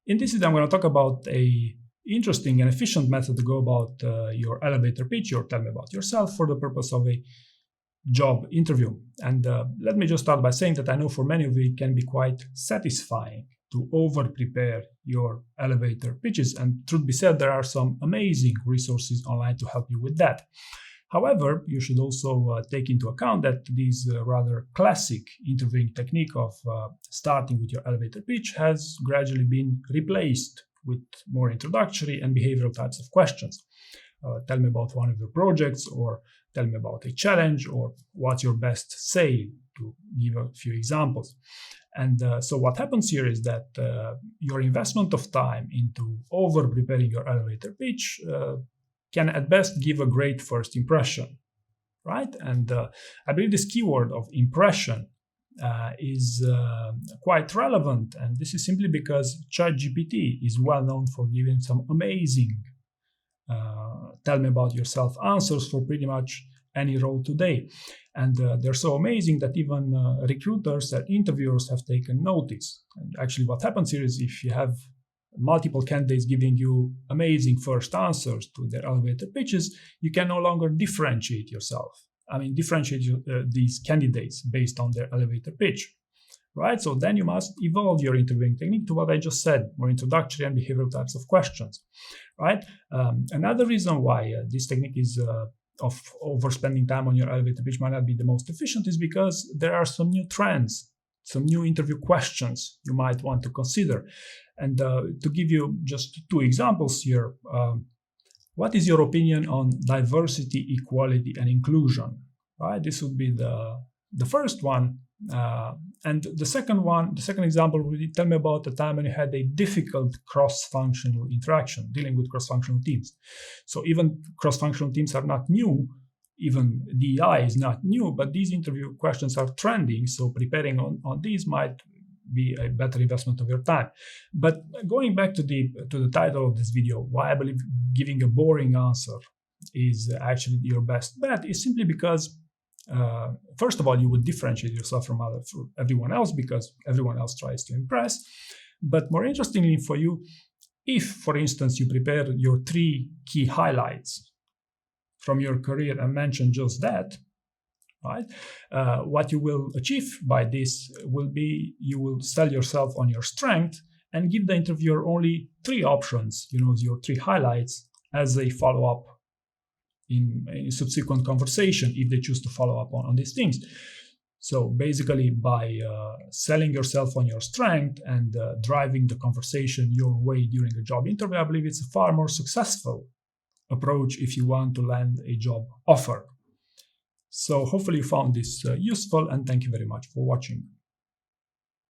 In this video, I'm going to talk about a interesting and efficient method to go about your elevator pitch, or tell me about yourself, for the purpose of a job interview. And let me just start by saying that I know for many of you it can be quite satisfying to over-prepare your elevator pitches. And truth be said, there are some amazing resources online to help you with that. However, you should also take into account that this rather classic interviewing technique of starting with your elevator pitch has gradually been replaced with more introductory and behavioral types of questions. Tell me about one of your projects, or tell me about a challenge, or what's your best sale, to give a few examples. And so what happens here is that your investment of time into over-preparing your elevator pitch can at best give a great first impression, right? And I believe this keyword of impression is quite relevant, and this is simply because ChatGPT is well known for giving some amazing tell me about yourself answers for pretty much any role today. And they're so amazing that even recruiters and interviewers have taken notice. And actually what happens here is, if you have multiple candidates giving you amazing first answers to their elevator pitches, you can no longer differentiate yourself. Differentiate these candidates based on their elevator pitch, right? So then you must evolve your interviewing technique to what I just said, more introductory and behavioral types of questions, right? Another reason why this technique is of overspending time on your elevator pitch might not be the most efficient is because there are some new trends, some new interview questions you might want to consider. And to give you just two examples here, what is your opinion on diversity, equality, and inclusion? Right, this would be the first one. And the second example would be, tell me about the time when you had a difficult cross-functional interaction, dealing with cross-functional teams. So even cross-functional teams are not new, even DEI is not new, but these interview questions are trending, so preparing on these might be a better investment of your time. But going back to the title of this video, why I believe giving a boring answer is actually your best bet is simply because first of all, you would differentiate yourself from everyone else, because everyone else tries to impress. But more interestingly for you, if, for instance, you prepare your 3 key highlights from your career and mention just that, right? What you will achieve by this will be, you will sell yourself on your strength and give the interviewer only 3 options, your 3 highlights, as a follow-up in a subsequent conversation, if they choose to follow up on these things. So basically, by selling yourself on your strength and driving the conversation your way during a job interview, I believe it's a far more successful approach if you want to land a job offer. So hopefully you found this useful, and thank you very much for watching.